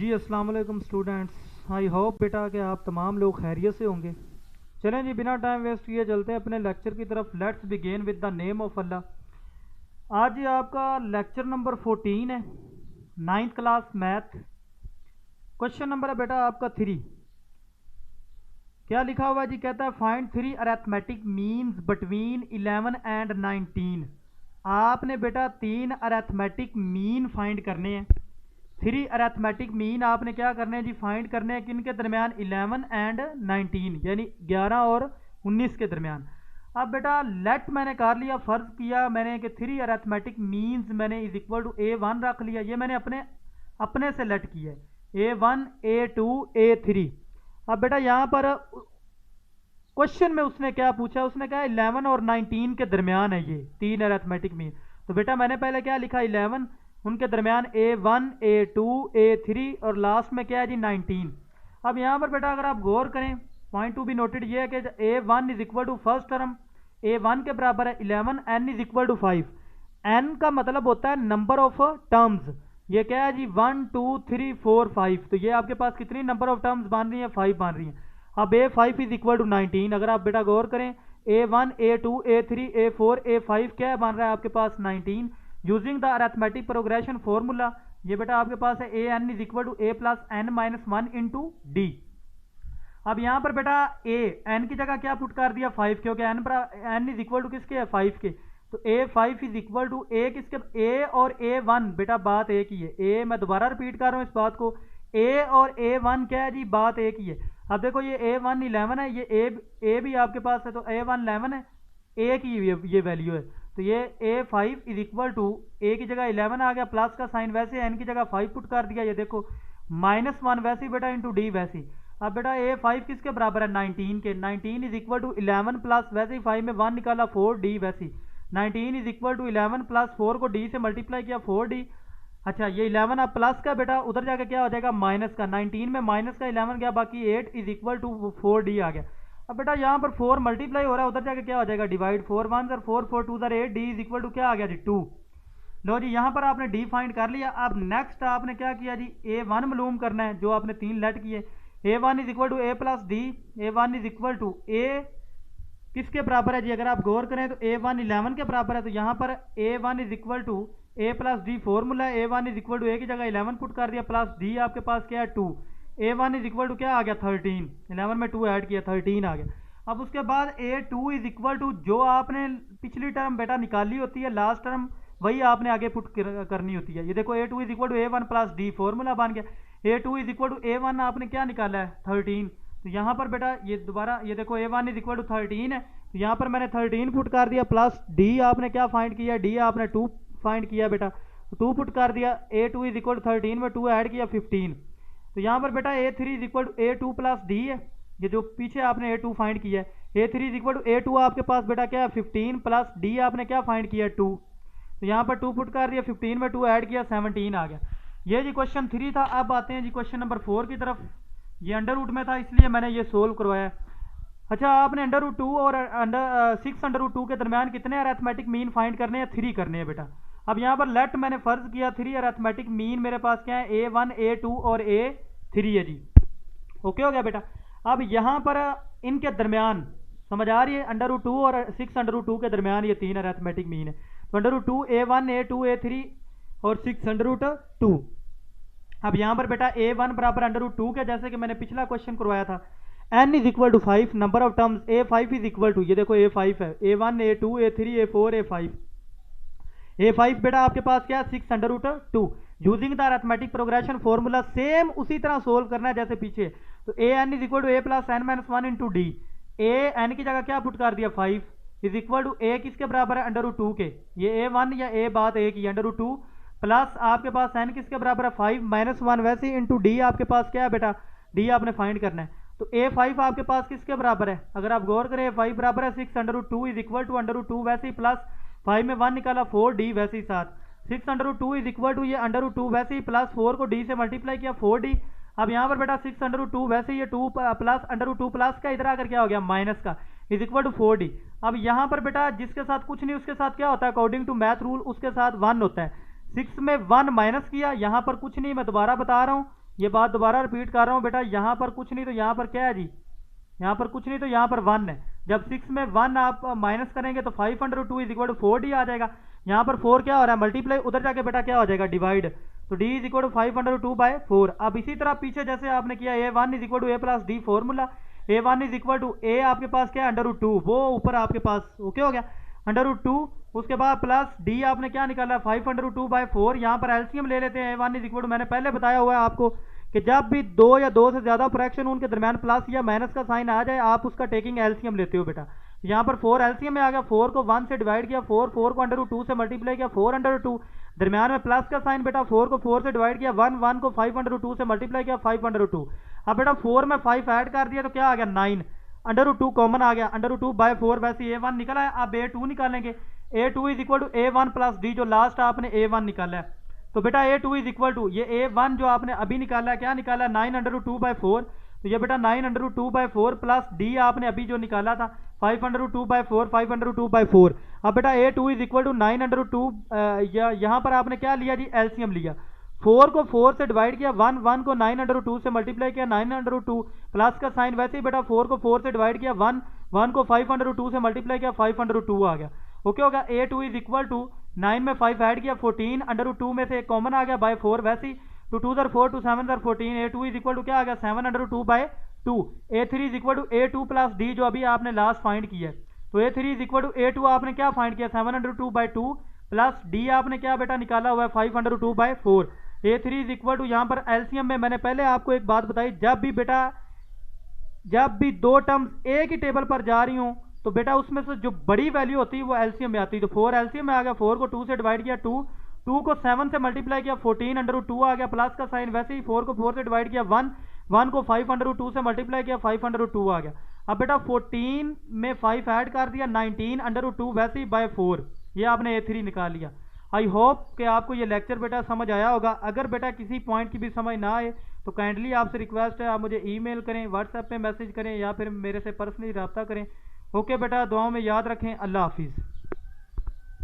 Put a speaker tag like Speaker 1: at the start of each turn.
Speaker 1: जी अस्सलाम वालेकुम students. I hope बेटा कि आप तमाम लोग खैरियत से होंगे। चलें जी, बिना टाइम वेस्ट किए चलते हैं अपने लेक्चर की तरफ। Let's begin with the name of Allah. आज ये आपका लेक्चर नंबर 14 है, 9th class math. Question number है बेटा आपका 3। क्या लिखा हुआ है जी? कहता है find 3 arithmetic means between 11 and 19। आपने बेटा 3 अरेथमेटिक मीन फाइंड करने हैं। 3 अरेथमेटिक मीन आपने क्या करने हैं जी? फाइंड करने हैं किन के दरमियान? 11 एंड 19, यानी 11 और 19 के दरमियान। अब बेटा लेट मैंने कर लिया, फर्ज किया मैंने कि 3 अरेथमेटिक मीन्स मैंने इज इक्वल टू A1 रख लिया। ये मैंने अपने से लेट किया है, A1 A2 A3। अब बेटा यहाँ पर क्वेश्चन में उसने क्या पूछा? उसने कहा 11 और 19 के दरमियान है ये 3 अरेथमेटिक मीन। तो बेटा मैंने पहले क्या लिखा? 11, उनके दरमियान A1 A2 A3 और लास्ट में क्या है जी? 19। अब यहाँ पर बेटा अगर आप गौर करें, पॉइंट टू बी नोटेड ये है कि A1 is equal to first term A1 के बराबर है 11, n is equal to 5। n का मतलब होता है नंबर ऑफ टर्म्स। ये क्या है जी? 1 2 3 4 5। तो ये आपके पास कितनी नंबर ऑफ टर्म्स बन रही है? 5 बन रही है। अब A5 इज इक्वल टू 19। अगर आप बेटा गौर करें, A1 A2 A3 A4 A5 क्या बन रहा है आपके पास? 19। Using the arithmetic progression formula, ये बेटा आपके पास है an is equal to a plus n minus 1 into d. अब यहाँ पर बेटा n की जगह क्या पुट कर दिया? 5, क्योंकि n इज इक्वल टू किसके है? 5 के। तो A5 is equal to a किसके? a और A1 बेटा बात एक ही है। a मैं दोबारा रिपीट कर रहा हूँ इस बात को, a और A1 क्या है जी? बात एक ही है। अब देखो ये A1 11 है, ये a भी आपके पास है, तो A1 11 है, a की ये वैल्यू है। तो ये A5 is equal to a की जगह 11 आ गया, प्लस का साइन वैसे, n की जगह 5 पुट कर दिया, ये देखो -1 वैसे बेटा इंटू डी वैसे। अब बेटा A5 किसके बराबर है? 19 के। 19 इज इक्वल टू 11 प्लस वैसे ही 5 में 1 निकाला 4d वैसे। 19 इज इक्वल टू 11 प्लस 4 को d से मल्टीप्लाई किया 4d। अच्छा ये 11 अब प्लस का बेटा उधर जाकर क्या हो जाएगा? माइनस का। 19 में माइनस का 11 गया, बाकी 8 इज इक्वल टू 4d आ गया। अब बेटा यहाँ पर 4 मल्टीप्लाई हो रहा है, उधर जाके क्या हो जाएगा? Divide. 4 1 4 4 2 8, d is equal to क्या आ गया जी? 2। लो जी यहाँ पर आपने d फाइंड कर लिया। अब नेक्स्ट आपने क्या किया जी? A1 मालूम करना है, जो आपने 3 लेट किए। A1 is equal to a plus d. A1 is equal to a किसके बराबर है जी? अगर आप गौर करें तो A1 11 के बराबर है, तो यहाँ पर A1 is equal to a plus d formula है। A1 is equal to a की जगह 11 पुट कर दिया, प्लस d आपके पास क्या है? 2। A1 इज इक्वल टू क्या आ गया? 13। 11 में 2 ऐड किया, 13 आ गया। अब उसके बाद A2 इज इक्वल टू जो आपने पिछली टर्म बेटा निकाली होती है, लास्ट टर्म, वही आपने आगे पुट करनी होती है। ये देखो A2 is equal to A1 plus d formula बन गया। A2 is equal to A1 आपने क्या निकाला है? 13। तो यहाँ पर बेटा ये दोबारा ये देखो A1 इज इक्वल टू 13 है, तो यहाँ पर मैंने 13 पुट कर दिया, प्लस d आपने क्या फाइंड किया? d आपने 2 फाइंड किया बेटा, तो 2 पुट कर दिया। A2 इज इक्वल टू 13 में 2 ऐड किया 15। तो यहाँ पर बेटा A3 is equal to A2 प्लस d है, ये जो पीछे आपने A2 फाइंड किया है। A3 is equal to A2 आपके पास बेटा क्या है? 15 प्लस d आपने क्या फाइंड किया? 2। तो यहाँ पर 2 पुट कर दिया, 15 में 2 ऐड किया, 17 आ गया। ये जी क्वेश्चन 3 था। अब आते हैं जी क्वेश्चन नंबर 4 की तरफ। ये अंडर रूट में था इसलिए मैंने ये सोल्व करवाया। अच्छा आपने अंडर रूट 2 और 6 अंडर रूट 2 के दरमियान कितने अरेथमेटिक मीन फाइंड करने हैं? 3 करने हैं बेटा। अब यहाँ पर लेट मैंने फर्ज किया 3 अरेथमेटिक मीन मेरे पास क्या है? A1 A2 और A3 है जी। ओके हो गया बेटा। अब यहाँ पर इनके दरमियान समझ आ रही है? अंडर रूट 2 और 6 अंडर रूट 2 के दरमियान ये 3 अरेथमेटिक मीन है। तो under root 2 A1 A2 A3 और 6 अंडर रूट 2। अब यहाँ पर बेटा A1 बराबर अंडर रूट 2 के, जैसे कि मैंने पिछला क्वेश्चन करवाया था। n is equal to 5, number of terms A5 is equal to, ये देखो A5 है, A1 A2 A3 A4 A5। A5 बेटा आपके पास क्या है? 6 under root 2। Using the arithmetic progression formula, same उसी तरह सोल्व करना है जैसे पीछे। तो an is equal to a plus n minus 1 into d. n की जगह क्या पुट कर दिया? 5 इज इक्वल टू a किसके बराबर है? अंडर रूट 2 के। ये A1 या a बात एक ही, अंडर रूट 2 प्लस आपके पास n किसके बराबर है? 5 माइनस 1 वैसे इंटू डी आपके पास क्या है बेटा? d आपने फाइंड करना है। तो A5 आपके पास किसके बराबर है? अगर आप गौर करें A5 बराबर है 6 under root 2 is equal to under root 2 वैसे ही, प्लस 5 में 1 निकाला 4d वैसे ही 7। 6 under root 2 is equal to ये अंडर रूट 2 वैसे ही, प्लस 4 को d से मल्टीप्लाई किया 4d। अब यहाँ पर बेटा 6 अंडर रूट 2 वैसे ही, ये 2 प्लस अंडर रूट 2 प्लस का इधर आकर क्या हो गया? माइनस का, इज इक्वल टू 4d। अब यहाँ पर बेटा जिसके साथ कुछ नहीं उसके साथ क्या होता है? अकॉर्डिंग टू मैथ रूल उसके साथ 1 होता है। 6 में 1 माइनस किया, यहाँ पर कुछ नहीं, मैं दोबारा बता रहा हूँ, ये बात दोबारा रिपीट कर रहा हूँ बेटा, यहाँ पर कुछ नहीं तो यहाँ पर क्या है जी, यहाँ पर कुछ नहीं तो यहाँ पर 1 है। जब 6 में 1 आप माइनस करेंगे तो 5/2 इज इक्वल टू 4d आ जाएगा। यहाँ पर 4 क्या हो रहा है, मल्टीप्लाई, उधर जाके बेटा क्या हो जाएगा, डिवाइड। तो d इज इक्वल टू 5/2/4। अब इसी तरह पीछे जैसे आपने किया a1 is equal to a plus d formula, a1 is equal to a आपके पास क्या है √2, वो ऊपर आपके पास ओके हो गया √2। उसके बाद प्लस d आपने क्या निकाला 5/2/4। यहाँ पर एलसीएम ले लेते हैं, a1 इज इक्वल टू, मैंने पहले बताया हुआ है आपको कि जब भी दो या दो से ज्यादा फ्रैक्शन उनके दरमियान प्लस या माइनस का साइन आ जाए आप उसका टेकिंग एलसीएम लेते हो बेटा। यहाँ पर 4 एलसीएम में आ गया, 4 को 1 से डिवाइड किया, 4 को √2 से मल्टीप्लाई किया, 4/2 दरमियान में प्लस का साइन बेटा, 4 को 4 से डिवाइड किया, 1 को 5/2 से मल्टीप्लाई किया, 5/2। अब बेटा 4 में 5 ऐड कर दिया तो क्या आ गया 9, √2 कॉमन आ गया, √2/4। वैसे a1 निकला है, अब a2 निकालेंगे, a2 is equal to a1 plus d, जो लास्ट आपने a1 निकाला है। तो बेटा a2 इज इक्वल टू ये a1 जो आपने अभी निकाला है, क्या निकाला है 9/2/4। तो ये बेटा 9/2/4 प्लस d आपने अभी जो निकाला था 5/2/4, 5/2/4। अब बेटा a2 इज इक्वल टू 9/2, यहाँ पर आपने क्या लिया जी, एलसीएम लिया, 4 को 4 से डिवाइड किया, 1 को 9/2 से मल्टीप्लाई किया, 9/2 प्लस का साइन, वैसे ही बेटा 4 को 4 से डिवाइड किया, 1 को 5/2 से मल्टीप्लाई किया, 5/2 आ गया ओके होगा। a2 इज इक्वल टू 9 में 5 ऐड किया, 14 √2 में से एक कॉमन आ गया बाय 4, वैसे ही 2 2 4 2 7 14, a2 इज इक्वल टू क्या आ गया 7/2/2। a3 is equal to a2 plus d जो अभी आपने लास्ट फाइंड किया है। तो a3 is equal to a2 आपने क्या फाइंड किया 7/2/2 प्लस डी आपने क्या बेटा निकाला हुआ है 5/2/4। a3 इज इक्वल टू, यहाँ पर एलसीएम में मैंने पहले आपको एक बात बताई, जब भी दो टर्म्स एक ही टेबल पर जा रही हूँ तो बेटा उसमें से जो बड़ी वैल्यू होती है वो एलसीएम में आती है। तो 4 एलसीएम में आ गया, 4 को 2 से डिवाइड किया 2 को 7 से मल्टीप्लाई किया 14/2 आ गया, प्लस का साइन, वैसे ही 4 को 4 से डिवाइड किया 1 को 5/2 से मल्टीप्लाई किया 5/2 आ गया। अब बेटा 14 में 5 ऐड कर दिया 19/2, वैसे ही बाय 4, ये आपने a3 निकाल लिया। आई होप कि आपको ये लेक्चर बेटा समझ आया होगा। अगर बेटा किसी पॉइंट की भी समझ ना आए तो काइंडली आपसे रिक्वेस्ट है आप मुझे ईमेल करें, व्हाट्सएप पे मैसेज करें या फिर मेरे से पर्सनली रब्ता करें। ओके बेटा, दुआओं में याद रखें। अल्लाह हाफिज़।